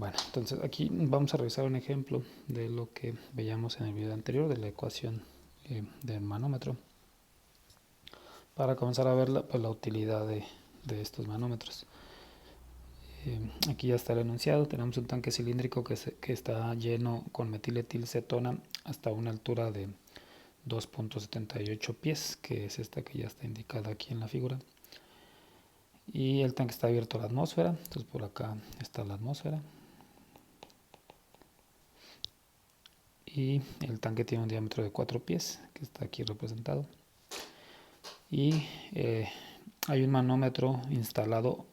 Bueno, entonces aquí vamos a revisar un ejemplo de lo que veíamos en el video anterior de la ecuación del manómetro para comenzar a ver la utilidad de estos manómetros. Aquí ya está el enunciado. Tenemos un tanque cilíndrico que está lleno con metiletilcetona hasta una altura de 2.78 pies, que es esta que ya está indicada aquí en la figura. Y el tanque está abierto a la atmósfera, entonces por acá está la atmósfera. Y el tanque tiene un diámetro de 4 pies, que está aquí representado. Y hay un manómetro instalado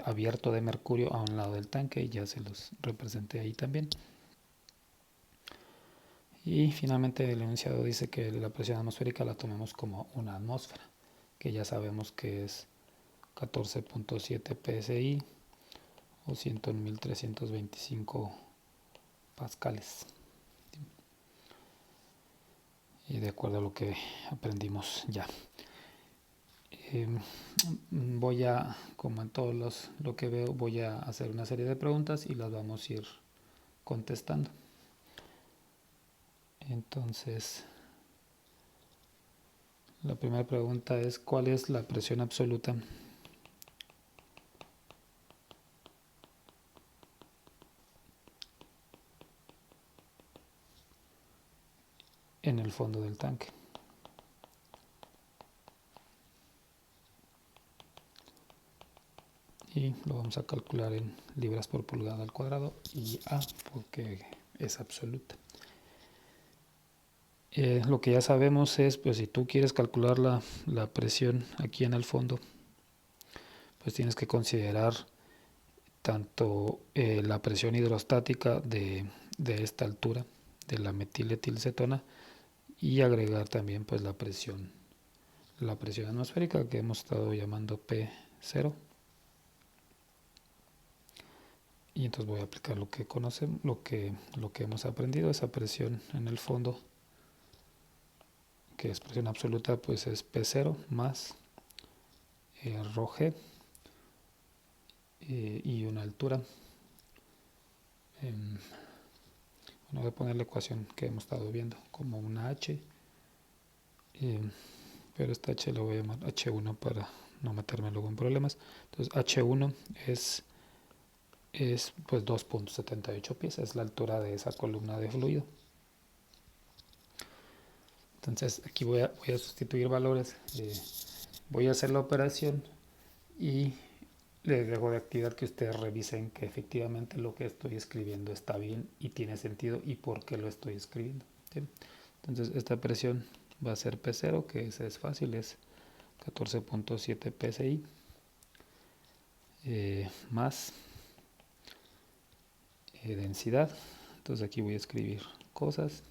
abierto de mercurio a un lado del tanque, y ya se los representé ahí también. Y finalmente el enunciado dice que la presión atmosférica la tomemos como una atmósfera, que ya sabemos que es 14.7 psi o 100.325 pascales. Y de acuerdo a lo que aprendimos ya. Voy a, como en todos lo que veo, voy a hacer una serie de preguntas y las vamos a ir contestando. Entonces, la primera pregunta es: ¿cuál es la presión absoluta en el fondo del tanque? Y lo vamos a calcular en libras por pulgada al cuadrado, y A porque es absoluta. Lo que ya sabemos es, pues si tú quieres calcular la presión aquí en el fondo, pues tienes que considerar tanto la presión hidrostática de esta altura de la metiletilcetona, y agregar también pues la presión atmosférica, que hemos estado llamando P0. Y entonces voy a aplicar lo que conocemos, lo que hemos aprendido. Esa presión en el fondo, que es presión absoluta, pues es P0 más ρg y una altura. Bueno, voy a poner la ecuación que hemos estado viendo como una H, pero esta H la voy a llamar H1 para no meterme luego en problemas. Entonces H1 es pues 2.78 pies, es la altura de esa columna de fluido. Entonces aquí voy a sustituir valores, voy a hacer la operación y les dejo de actividad que ustedes revisen que efectivamente lo que estoy escribiendo está bien y tiene sentido y por qué lo estoy escribiendo, ¿sí? Entonces esta presión va a ser P0, que es fácil, es 14.7 psi, más densidad. Entonces aquí voy a escribir cosas.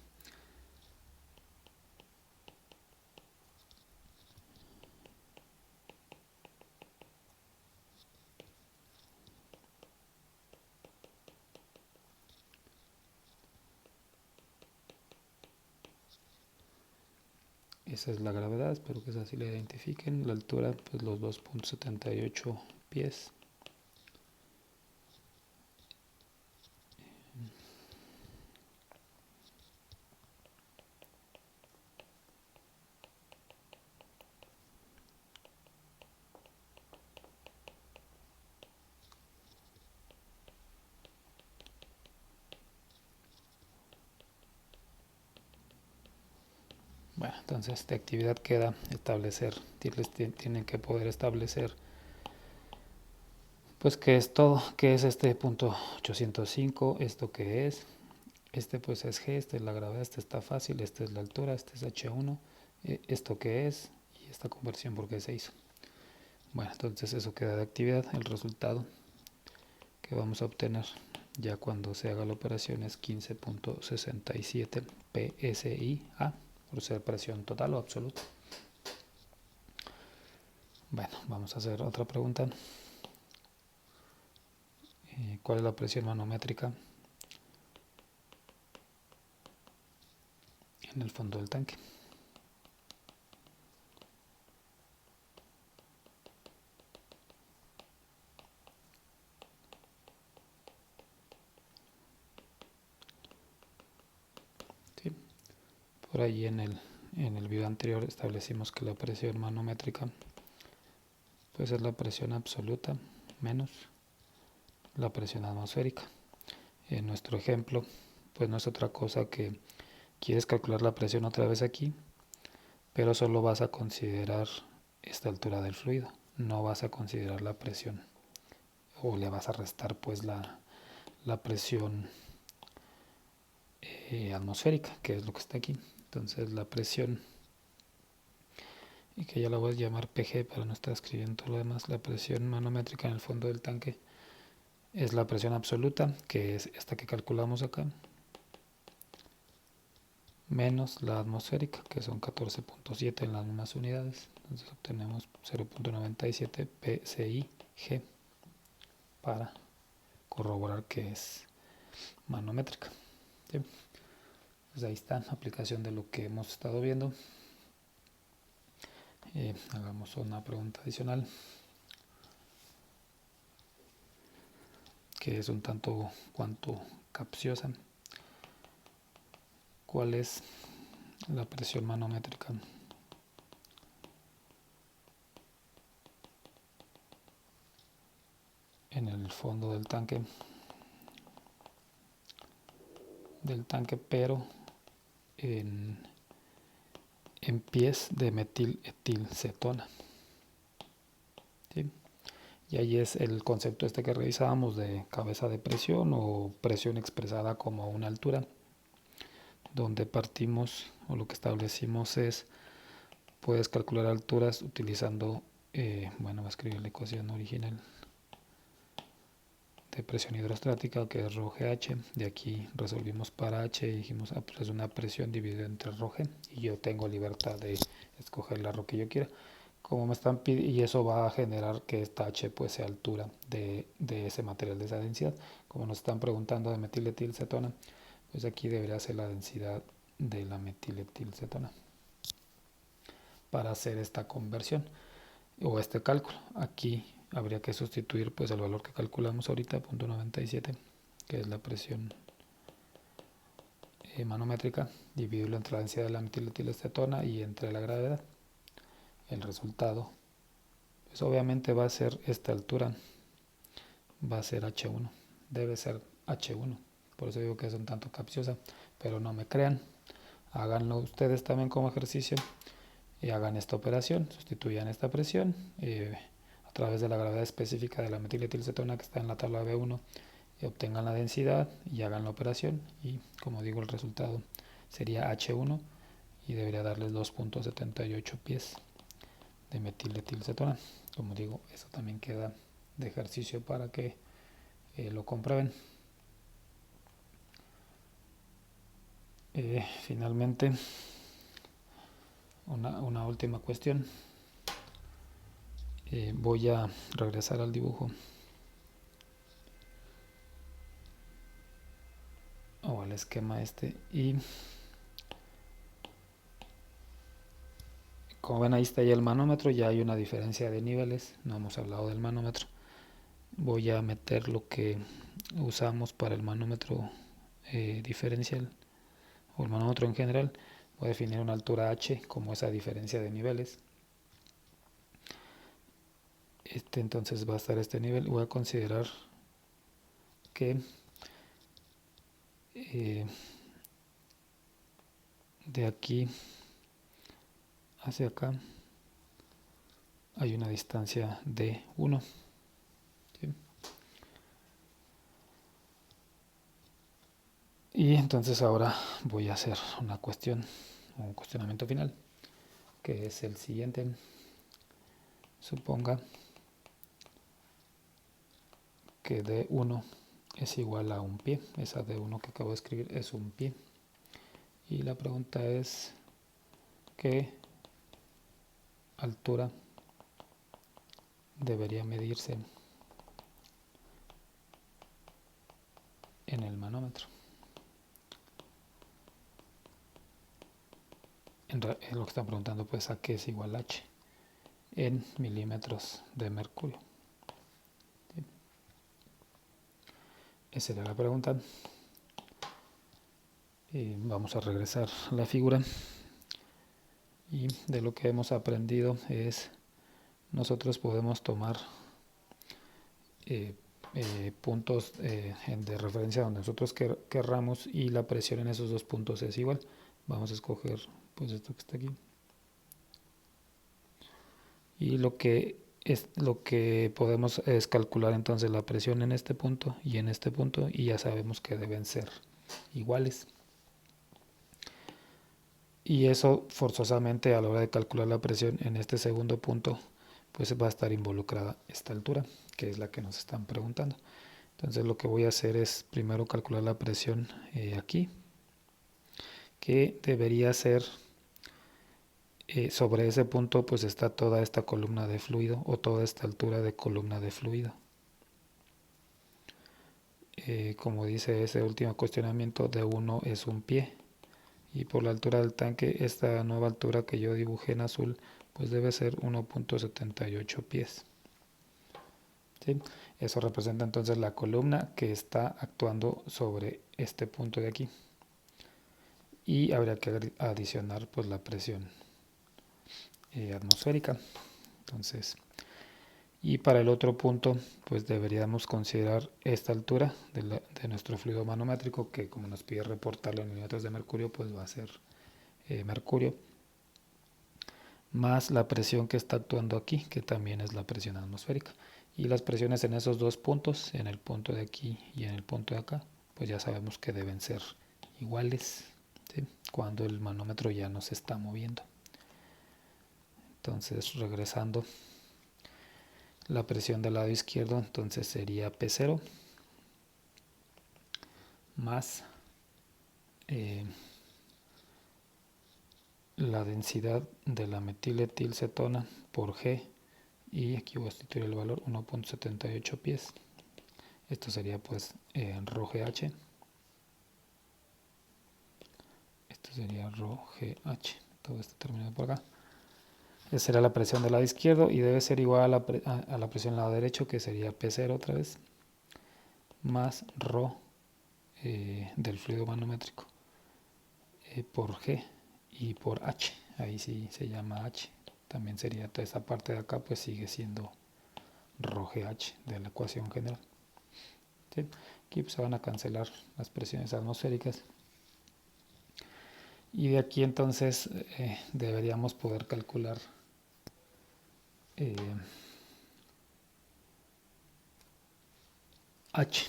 Esa es la gravedad, espero que así la identifiquen. La altura, pues los 2.78 pies. Bueno, entonces de actividad queda establecer, tienen que poder establecer pues qué es todo, qué es este punto 805, esto qué es, este pues es G, esta es la gravedad, este está fácil, esta es la altura, este es H1, esto qué es y esta conversión por qué se hizo. Bueno, entonces eso queda de actividad. El resultado que vamos a obtener ya cuando se haga la operación es 15.67 psi/A, por ser presión total o absoluta. Bueno, vamos a hacer otra pregunta. ¿Cuál es la presión manométrica en el fondo del tanque? Por ahí en el video anterior establecimos que la presión manométrica pues es la presión absoluta menos la presión atmosférica. En nuestro ejemplo pues no es otra cosa que quieres calcular la presión otra vez aquí, pero solo vas a considerar esta altura del fluido, no vas a considerar la presión, o le vas a restar pues la presión atmosférica, que es lo que está aquí. Entonces la presión, y que ya la voy a llamar PG para no estar escribiendo todo lo demás, la presión manométrica en el fondo del tanque es la presión absoluta, que es esta que calculamos acá, menos la atmosférica, que son 14.7 en las mismas unidades. Entonces obtenemos 0.97 PSI-G para corroborar que es manométrica. ¿Sí? Pues ahí está, aplicación de lo que hemos estado viendo. Hagamos una pregunta adicional que es un tanto cuanto capciosa. ¿Cuál es la presión manométrica en el fondo del tanque, pero en pies de metiletilcetona? ¿Sí? Y ahí es el concepto este que revisábamos de cabeza de presión o presión expresada como una altura, donde partimos o lo que establecimos es puedes calcular alturas utilizando, bueno, voy a escribir la ecuación original de presión hidrostática, que es ρGH. De aquí resolvimos para H y dijimos, pues es una presión dividida entre ρG, y yo tengo libertad de escoger la ρ que yo quiera. Como me están pidiendo, y eso va a generar que esta H pues sea altura de ese material, de esa densidad. Como nos están preguntando de metiletilcetona, pues aquí debería ser la densidad de la metiletilcetona para hacer esta conversión o este cálculo. Aquí habría que sustituir pues el valor que calculamos ahorita, 0.97, que es la presión manométrica, dividirlo entre la densidad de la metiletilcetona y entre la gravedad. El resultado pues obviamente va a ser esta altura, va a ser H1, debe ser H1. Por eso digo que es un tanto capciosa, pero no me crean, háganlo ustedes también como ejercicio y hagan esta operación, sustituyan esta presión a través de la gravedad específica de la metiletilcetona que está en la tabla B1, y obtengan la densidad y hagan la operación, y como digo el resultado sería H1 y debería darles 2.78 pies de metiletilcetona. Como digo, eso también queda de ejercicio para que lo comprueben. Finalmente, una última cuestión. Voy a regresar al dibujo o al esquema este, y como ven ahí está ya el manómetro, ya hay una diferencia de niveles, no hemos hablado del manómetro. Voy a meter lo que usamos para el manómetro diferencial o el manómetro en general. Voy a definir una altura H como esa diferencia de niveles. Entonces va a estar este nivel. Voy a considerar que de aquí hacia acá hay una distancia de 1. ¿Sí? Y entonces ahora voy a hacer una cuestión, un cuestionamiento final, que es el siguiente. Suponga que D1 es igual a un pie. Esa D1 que acabo de escribir es un pie. Y la pregunta es ¿qué altura debería medirse en el manómetro? En lo que están preguntando pues a qué es igual H en milímetros de mercurio. ¿Sí? Esa era la pregunta. Vamos a regresar a la figura, y de lo que hemos aprendido es nosotros podemos tomar puntos de referencia donde nosotros querramos, y la presión en esos dos puntos es igual. Vamos a escoger pues esto que está aquí, y lo que podemos es calcular entonces la presión en este punto y en este punto, y ya sabemos que deben ser iguales. Y eso forzosamente a la hora de calcular la presión en este segundo punto pues va a estar involucrada esta altura, que es la que nos están preguntando. Entonces lo que voy a hacer es primero calcular la presión aquí, que debería ser sobre ese punto pues está toda esta columna de fluido, o toda esta altura de columna de fluido. Como dice ese último cuestionamiento, de 1 es un pie, y por la altura del tanque, esta nueva altura que yo dibujé en azul pues debe ser 1.78 pies. ¿Sí? Eso representa entonces la columna que está actuando sobre este punto de aquí, y habría que adicionar pues la presión atmosférica. Entonces, y para el otro punto pues deberíamos considerar esta altura de nuestro fluido manométrico, que como nos pide reportarlo en milímetros de mercurio pues va a ser mercurio, más la presión que está actuando aquí, que también es la presión atmosférica. Y las presiones en esos dos puntos, en el punto de aquí y en el punto de acá, pues ya sabemos que deben ser iguales, ¿sí? Cuando el manómetro ya no se está moviendo. Entonces, regresando, la presión del lado izquierdo entonces sería P0 más la densidad de la metiletilcetona por G, y aquí voy a sustituir el valor 1.78 pies. Esto sería pues ρGH. Esto sería ρGH, todo esto terminado por acá. Esa será la presión del lado izquierdo, y debe ser igual a la presión del lado derecho, que sería P0 otra vez, más ρ del fluido manométrico por G y por H. Ahí sí se llama H. También sería toda esa parte de acá, pues sigue siendo ρGH de la ecuación general. ¿Sí? Aquí pues se van a cancelar las presiones atmosféricas, y de aquí entonces deberíamos poder calcular H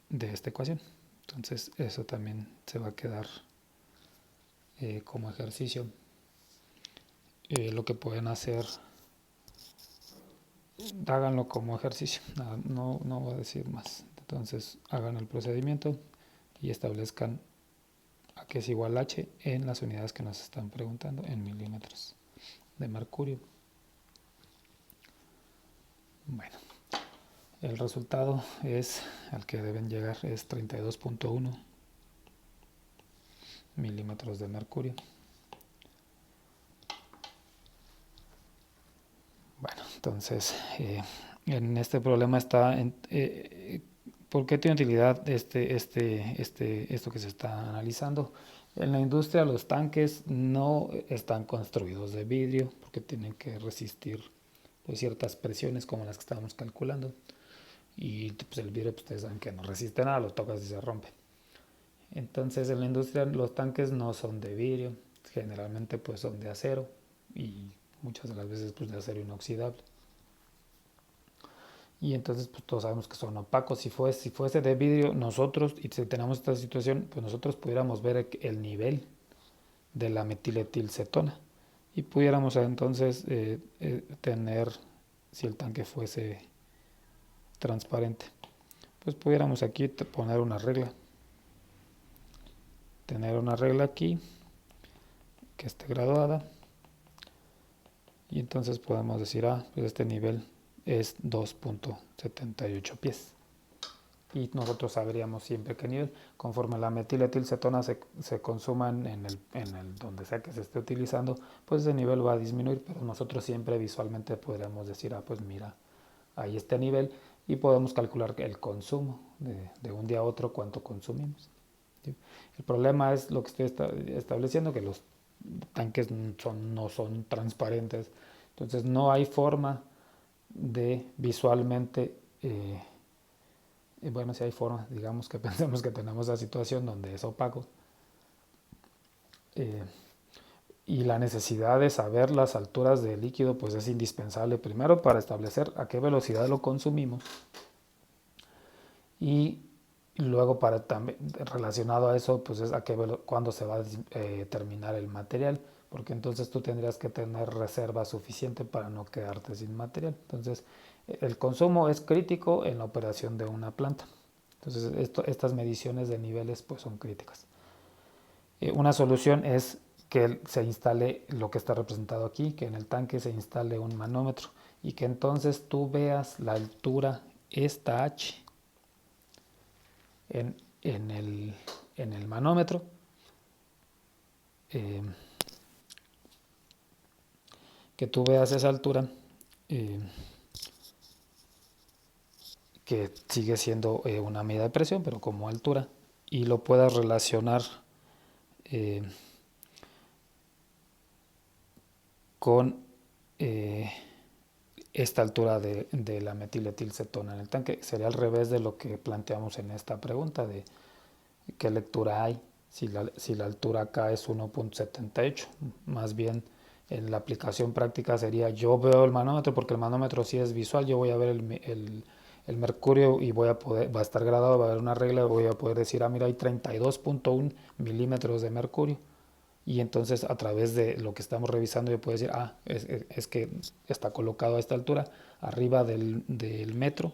de esta ecuación. Entonces eso también se va a quedar como ejercicio. Lo que pueden hacer, háganlo como ejercicio, no voy a decir más. Entonces hagan el procedimiento y establezcan a qué es igual H en las unidades que nos están preguntando, en milímetros de mercurio. Bueno, el resultado al que deben llegar es 32.1 milímetros de mercurio. Bueno, entonces en este problema está ¿por qué tiene utilidad esto que se está analizando? En la industria los tanques no están construidos de vidrio, porque tienen que resistir pues, ciertas presiones como las que estábamos calculando, y pues, el vidrio pues, ustedes saben que no resiste nada, lo tocas y se rompe. Entonces en la industria los tanques no son de vidrio, generalmente pues son de acero, y muchas de las veces pues de acero inoxidable. Y entonces pues todos sabemos que son opacos. Si fuese de vidrio, nosotros, y si tenemos esta situación, pues nosotros pudiéramos ver el nivel de la metiletilcetona, y pudiéramos entonces tener, si el tanque fuese transparente, pues pudiéramos aquí poner una regla, tener una regla aquí que esté graduada, y entonces podemos decir, pues este nivel es 2.78 pies. Y nosotros sabríamos siempre qué nivel. Conforme la metiletilcetona se consuma en el donde sea que se esté utilizando, pues ese nivel va a disminuir, pero nosotros siempre visualmente podríamos decir, pues mira, ahí este nivel, y podemos calcular el consumo de un día a otro, cuánto consumimos. ¿sí? El problema es lo que estoy estableciendo, que los tanques no son transparentes, entonces no hay forma de visualmente, bueno, si hay forma, digamos que pensemos que tenemos la situación donde es opaco, eh, y la necesidad de saber las alturas del líquido pues es indispensable primero para establecer a qué velocidad lo consumimos y luego para también relacionado a eso pues es a qué cuándo se va a terminar el material, porque entonces tú tendrías que tener reserva suficiente para no quedarte sin material. Entonces el consumo es crítico en la operación de una planta. Entonces estas mediciones de niveles pues son críticas. Una solución es que se instale lo que está representado aquí, que en el tanque se instale un manómetro y que entonces tú veas la altura, esta H, en, en, el, en el manómetro, eh, que tú veas esa altura, eh, que sigue siendo una medida de presión, pero como altura, y lo puedas relacionar eh, con esta altura de la metiletilcetona en el tanque. Sería al revés de lo que planteamos en esta pregunta de qué lectura hay, si la altura acá es 1.78. Más bien en la aplicación práctica sería yo veo el manómetro, porque el manómetro sí es visual, yo voy a ver el mercurio y va a estar gradado, va a haber una regla, voy a poder decir, mira, hay 32.1 milímetros de mercurio. Y entonces a través de lo que estamos revisando yo puedo decir, es que está colocado a esta altura, arriba del metro,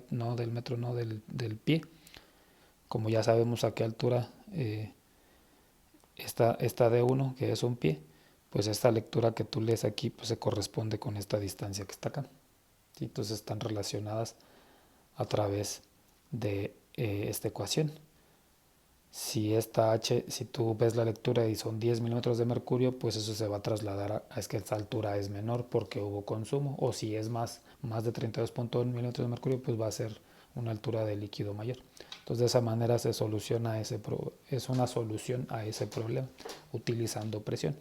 no del metro, no del pie. Como ya sabemos a qué altura está D1, que es un pie, pues esta lectura que tú lees aquí pues se corresponde con esta distancia que está acá. ¿Sí? Entonces están relacionadas a través de esta ecuación. Si esta H, si tú ves la lectura y son 10 milímetros de mercurio, pues eso se va a trasladar a es que esta altura es menor porque hubo consumo, o si es más de 32.1 milímetros de mercurio, pues va a ser una altura de líquido mayor. Entonces de esa manera se soluciona es una solución a ese problema utilizando presión.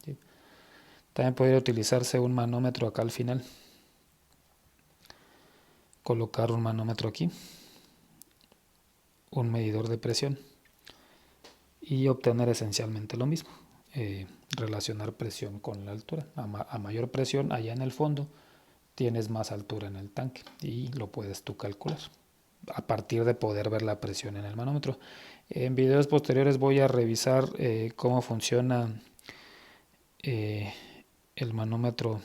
¿Sí? También podría utilizarse un manómetro acá al final. Colocar un manómetro aquí, un medidor de presión, y obtener esencialmente lo mismo, relacionar presión con la altura. A mayor presión allá en el fondo tienes más altura en el tanque y lo puedes tú calcular a partir de poder ver la presión en el manómetro. En videos posteriores voy a revisar cómo funciona el manómetro,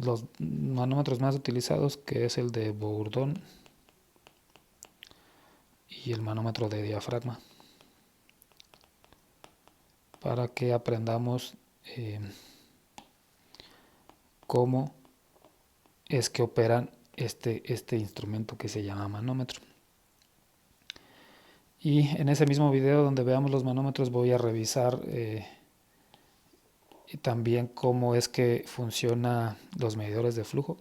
los manómetros más utilizados, que es el de Bourdon y el manómetro de diafragma, para que aprendamos cómo es que operan este instrumento que se llama manómetro. Y en ese mismo video donde veamos los manómetros voy a revisar también cómo es que funcionan los medidores de flujo.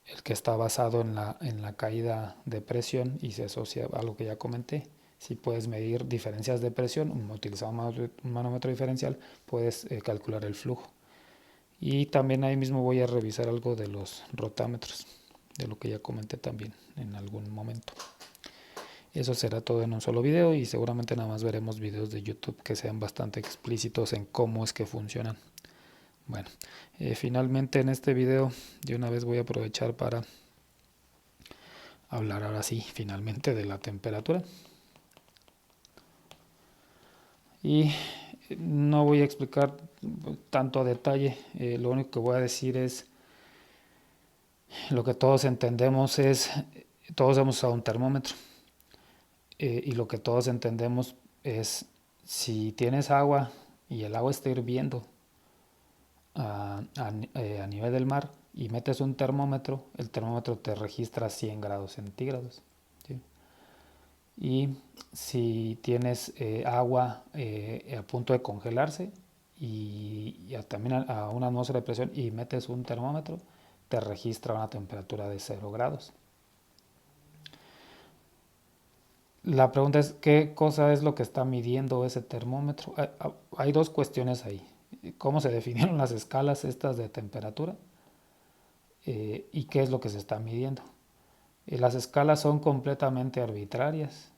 El que está basado en la caída de presión y se asocia a lo que ya comenté. Si puedes medir diferencias de presión, utilizando un manómetro diferencial, puedes calcular el flujo. Y también ahí mismo voy a revisar algo de los rotámetros, de lo que ya comenté también en algún momento. Eso será todo en un solo video y seguramente nada más veremos videos de YouTube que sean bastante explícitos en cómo es que funcionan. Bueno, finalmente en este video de una vez voy a aprovechar para hablar ahora sí finalmente de la temperatura. Y no voy a explicar tanto a detalle, lo único que voy a decir es lo que todos entendemos es, todos hemos usado un termómetro y lo que todos entendemos es si tienes agua y el agua está hirviendo a nivel del mar y metes un termómetro, el termómetro te registra 100 grados centígrados. ¿Sí? Y si tienes agua a punto de congelarse y también a una atmósfera de presión y metes un termómetro, te registra una temperatura de 0 grados. La pregunta es, ¿qué cosa es lo que está midiendo ese termómetro? Hay dos cuestiones ahí. ¿Cómo se definieron las escalas estas de temperatura? ¿Y qué es lo que se está midiendo? Las escalas son completamente arbitrarias,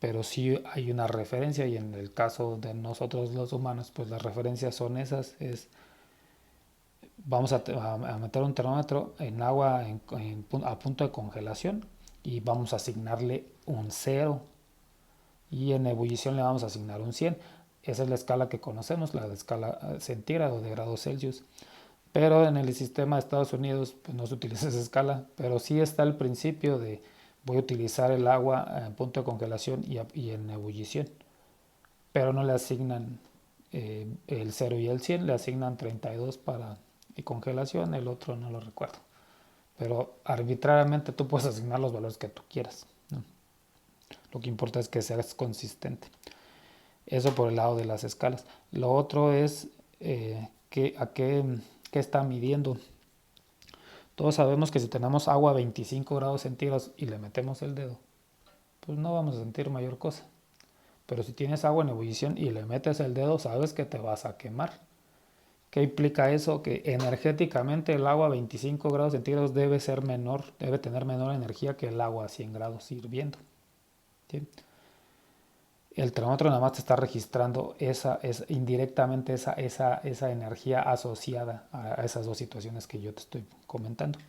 pero sí hay una referencia y en el caso de nosotros los humanos, pues las referencias son esas. Vamos a meter un termómetro en agua a punto de congelación y vamos a asignarle un 0 y en ebullición le vamos a asignar un 100. Esa es la escala que conocemos, la de escala centígrado de grados Celsius. Pero en el sistema de Estados Unidos pues no se utiliza esa escala, pero sí está el principio de voy a utilizar el agua en punto de congelación y en ebullición, pero no le asignan el 0 y el 100, le asignan 32 para congelación, el otro no lo recuerdo. Pero arbitrariamente tú puedes asignar los valores que tú quieras, ¿no? Lo que importa es que seas consistente. Eso por el lado de las escalas. Lo otro es qué está midiendo. Todos sabemos que si tenemos agua a 25 grados centígrados y le metemos el dedo, pues no vamos a sentir mayor cosa. Pero si tienes agua en ebullición y le metes el dedo, sabes que te vas a quemar. ¿Qué implica eso? Que energéticamente el agua a 25 grados centígrados debe ser menor, debe tener menor energía que el agua a 100 grados hirviendo. ¿Sí? El termómetro nada más te está registrando indirectamente esa energía asociada a esas dos situaciones que yo te estoy comentando.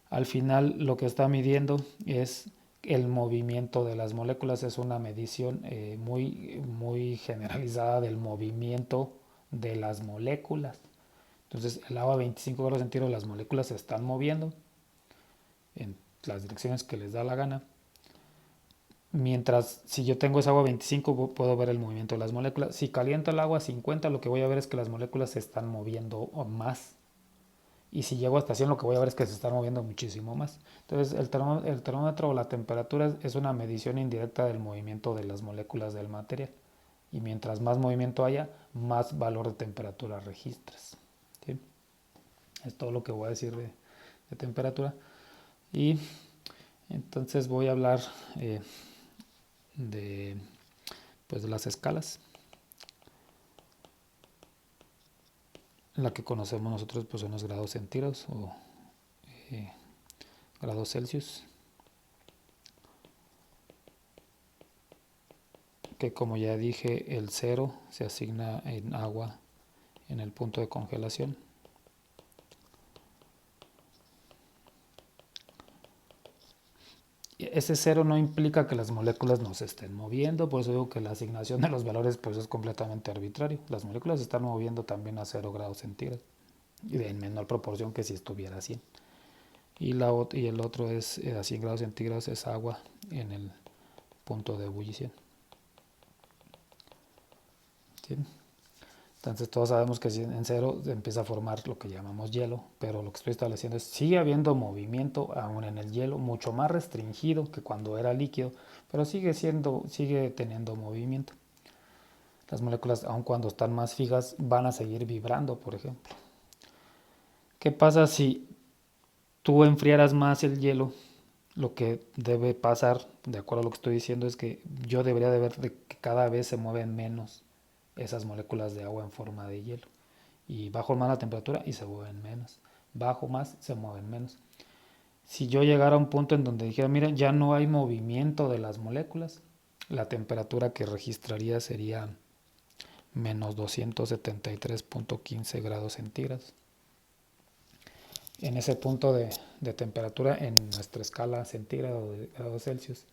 Al final lo que está midiendo es el movimiento de las moléculas, es una medición muy generalizada del movimiento de las moléculas. Entonces el agua a 25 grados centígrados, las moléculas se están moviendo en las direcciones que les da la gana. Mientras, si yo tengo esa agua a 25, puedo ver el movimiento de las moléculas. Si caliento el agua a 50, lo que voy a ver es que las moléculas se están moviendo más. Y si llego a estación, lo que voy a ver es que se están moviendo muchísimo más. Entonces, el termómetro o la temperatura es una medición indirecta del movimiento de las moléculas del material. Y mientras más movimiento haya, más valor de temperatura registras. ¿Sí? Es todo lo que voy a decir de temperatura. Y entonces voy a hablar de, pues, de las escalas. La que conocemos nosotros pues son los grados centígrados o grados Celsius, que como ya dije, el 0 se asigna en agua en el punto de congelación. Ese 0 no implica que las moléculas no se estén moviendo, por eso digo que la asignación de los valores pues es completamente arbitrario. Las moléculas se están moviendo también a 0 grados centígrados y en menor proporción que si estuviera a 100. Y el otro es a 100 grados centígrados es agua en el punto de ebullición. ¿Sí? Entonces todos sabemos que en 0 se empieza a formar lo que llamamos hielo, pero lo que estoy estableciendo es sigue habiendo movimiento aún en el hielo, mucho más restringido que cuando era líquido, pero sigue teniendo movimiento. Las moléculas, aun cuando están más fijas, van a seguir vibrando, por ejemplo. ¿Qué pasa si tú enfriaras más el hielo? Lo que debe pasar, de acuerdo a lo que estoy diciendo, es que yo debería de ver que cada vez se mueven menos esas moléculas de agua en forma de hielo. Y bajo más la temperatura y se mueven menos. Bajo más, se mueven menos. Si yo llegara a un punto en donde dijera, miren, ya no hay movimiento de las moléculas, la temperatura que registraría sería menos 273.15 grados centígrados. En ese punto de temperatura, en nuestra escala centígrado de grados Celsius,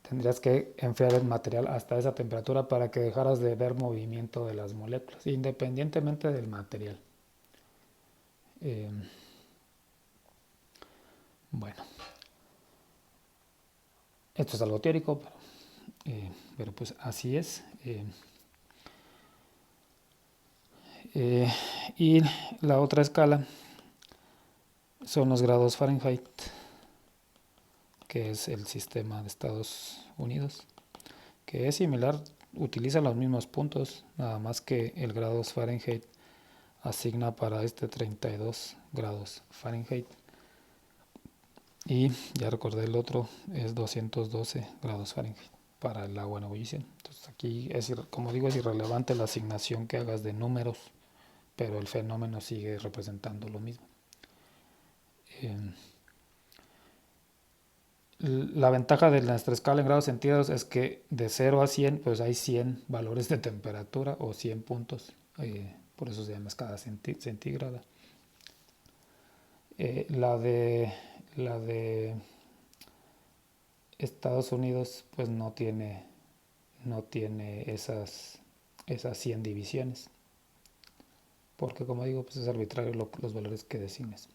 tendrías que enfriar el material hasta esa temperatura para que dejaras de ver movimiento de las moléculas, independientemente del material. Bueno, esto es algo teórico, pero pues así es. Y la otra escala son los grados Fahrenheit, que es el sistema de Estados Unidos, que es similar, utiliza los mismos puntos, nada más que el grados Fahrenheit asigna para este 32 grados Fahrenheit. Y ya recordé, el otro es 212 grados Fahrenheit para el agua en ebullición. Entonces aquí como digo, es irrelevante la asignación que hagas de números, pero el fenómeno sigue representando lo mismo. Eh, la ventaja de nuestra escala en grados centígrados es que de 0 a 100 pues hay 100 valores de temperatura o 100 puntos. Por eso se llama escala centígrada. La de Estados Unidos pues no tiene esas 100 divisiones, porque como digo, pues es arbitrario los valores que designes.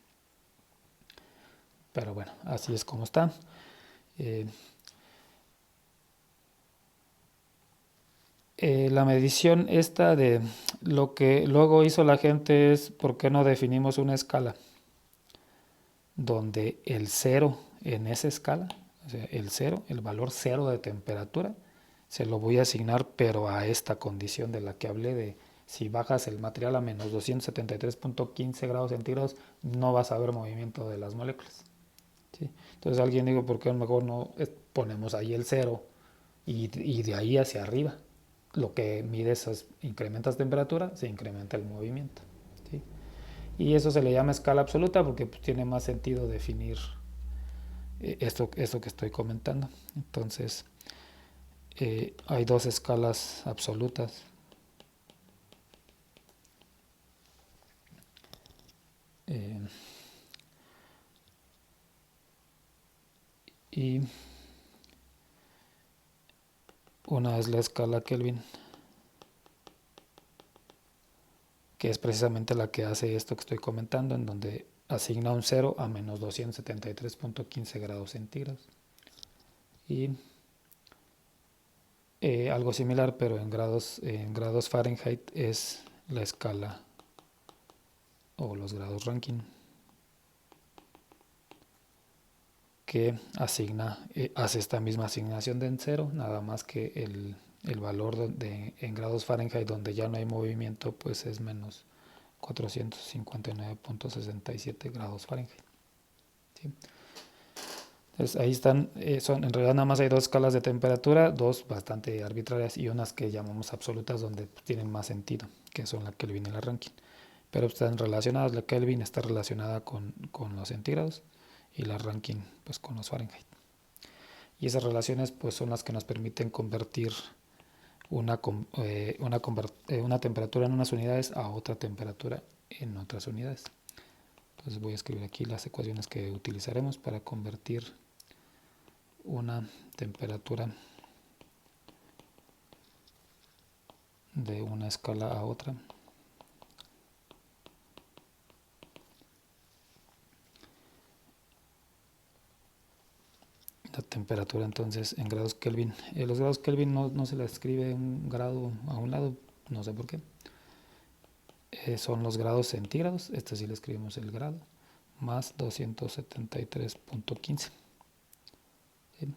Pero bueno, así es como está. La medición esta de lo que luego hizo la gente es, ¿por qué no definimos una escala donde el cero en esa escala, o sea, el cero, el valor cero de temperatura, se lo voy a asignar pero a esta condición de la que hablé de si bajas el material a menos 273.15 grados centígrados no vas a ver movimiento de las moléculas? ¿Sí? Entonces alguien dijo, ¿por qué mejor no ponemos ahí el cero y de ahí hacia arriba? Lo que mide esas incrementas temperatura, se incrementa el movimiento. ¿Sí? Y eso se le llama escala absoluta porque pues, tiene más sentido definir esto que estoy comentando. Entonces, hay dos escalas absolutas. Eh, y una es la escala Kelvin, que es precisamente la que hace esto que estoy comentando, en donde asigna un 0 a menos 273.15 grados centígrados. Y algo similar, pero en grados Fahrenheit, es la escala o los grados Rankine, que hace esta misma asignación de en cero, nada más que el valor en grados Fahrenheit donde ya no hay movimiento pues es menos 459.67 grados Fahrenheit. ¿Sí? Entonces ahí están, en realidad nada más hay dos escalas de temperatura, dos bastante arbitrarias y unas que llamamos absolutas donde tienen más sentido, que son la Kelvin y la Rankine. Pero están relacionadas, la Kelvin está relacionada con los centígrados y la Rankine pues con los Fahrenheit. Y esas relaciones pues son las que nos permiten convertir una temperatura en unas unidades a otra temperatura en otras unidades. Entonces voy a escribir aquí las ecuaciones que utilizaremos para convertir una temperatura de una escala a otra. La temperatura entonces en grados Kelvin. Los grados Kelvin no se le escribe un grado a un lado, no sé por qué. Son los grados centígrados, este sí le escribimos el grado, más 273.15. ¿Sí?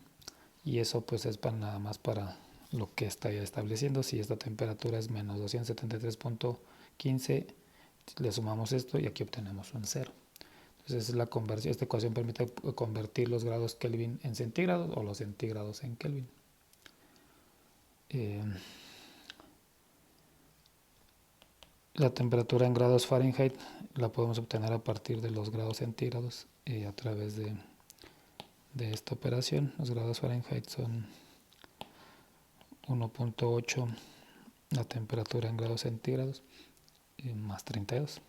Y eso pues es nada más para lo que está ya estableciendo. Si esta temperatura es menos 273.15, le sumamos esto y aquí obtenemos un 0. Entonces la conversión, esta ecuación permite convertir los grados Kelvin en centígrados o los centígrados en Kelvin. La temperatura en grados Fahrenheit la podemos obtener a partir de los grados centígrados a través de esta operación. Los grados Fahrenheit son 1.8 la temperatura en grados centígrados más 32.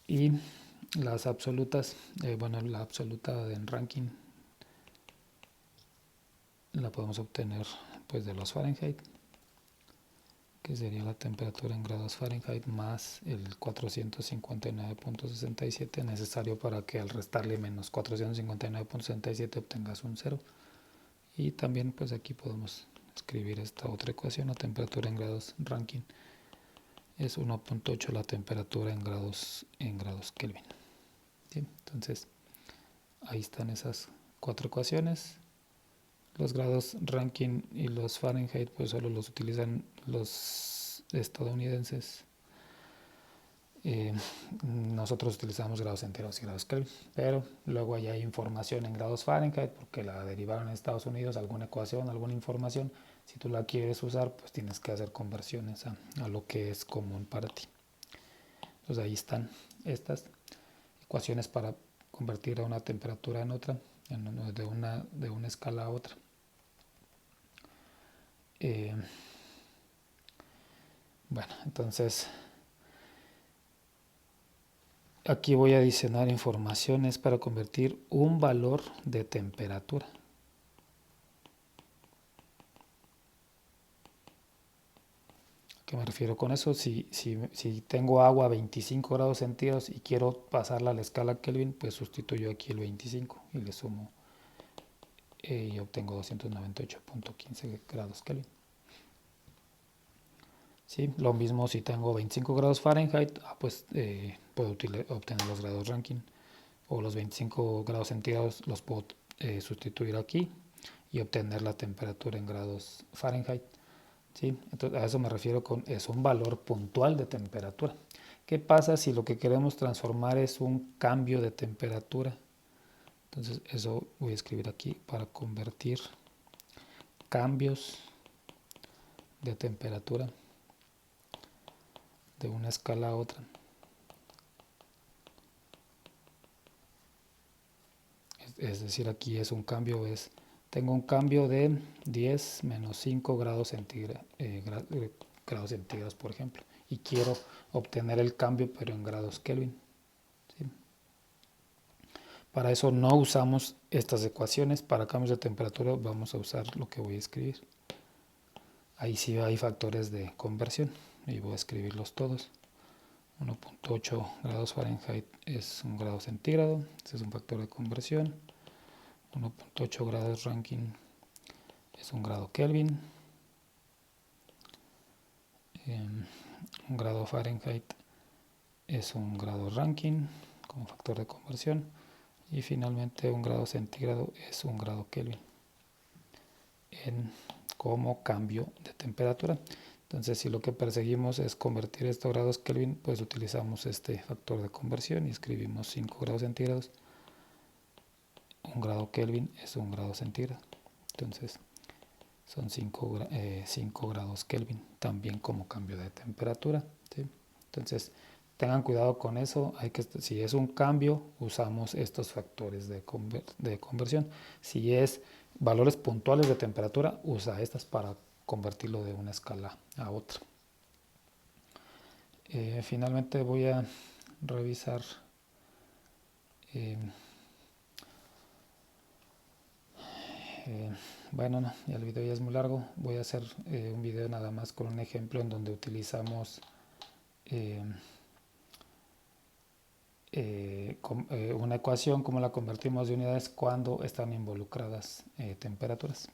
Y las absolutas, la absoluta en Rankine la podemos obtener pues de los Fahrenheit, que sería la temperatura en grados Fahrenheit más el 459.67 necesario para que al restarle menos 459.67 obtengas un 0. Y también pues aquí podemos escribir esta otra ecuación, la temperatura en grados Rankine es 1.8 la temperatura en grados Kelvin. ¿Sí? Entonces ahí están esas cuatro ecuaciones. Los grados Rankine y los Fahrenheit pues solo los utilizan los estadounidenses. nosotros utilizamos grados centígrados y grados Kelvin, pero luego allá hay información en grados Fahrenheit porque la derivaron en Estados Unidos, alguna ecuación, alguna información. Si tú la quieres usar, pues tienes que hacer conversiones a lo que es común para ti. Entonces ahí están estas ecuaciones para convertir a una temperatura en otra, de una escala a otra. Bueno, entonces aquí voy a adicionar informaciones para convertir un valor de temperatura. ¿A qué me refiero con eso? Si tengo agua a 25 grados centígrados y quiero pasarla a la escala Kelvin, pues sustituyo aquí el 25 y le sumo y obtengo 298.15 grados Kelvin. ¿Sí? Lo mismo si tengo 25 grados Fahrenheit, pues puedo obtener los grados Rankine, o los 25 grados centígrados los puedo sustituir aquí y obtener la temperatura en grados Fahrenheit. ¿Sí? Entonces, a eso me refiero con es un valor puntual de temperatura. ¿Qué pasa si lo que queremos transformar es un cambio de temperatura? Entonces eso voy a escribir aquí para convertir cambios de temperatura de una escala a otra. Es decir, aquí es un cambio, tengo un cambio de 10 menos 5 grados centígrados, por ejemplo, y quiero obtener el cambio pero en grados Kelvin. ¿Sí? Para eso no usamos estas ecuaciones, para cambios de temperatura vamos a usar lo que voy a escribir. Ahí sí hay factores de conversión y voy a escribirlos todos. 1.8 grados Fahrenheit es un grado centígrado, este es un factor de conversión. 1.8 grados Rankine es un grado Kelvin. Un grado Fahrenheit es un grado Rankine como factor de conversión. Y finalmente un grado centígrado es un grado Kelvin como cambio de temperatura. Entonces, si lo que perseguimos es convertir estos grados Kelvin, pues utilizamos este factor de conversión y escribimos 5 grados centígrados. Un grado Kelvin es un grado centígrado. Entonces, son 5 grados Kelvin también como cambio de temperatura. ¿Sí? Entonces, tengan cuidado con eso. Si es un cambio, usamos estos factores de conversión. Si es valores puntuales de temperatura, usa estas para convertirlo de una escala a otra. Finalmente voy a revisar bueno, no, ya el video ya es muy largo. Voy a hacer un video nada más con un ejemplo en donde utilizamos una ecuación, cómo la convertimos de unidades cuando están involucradas temperaturas.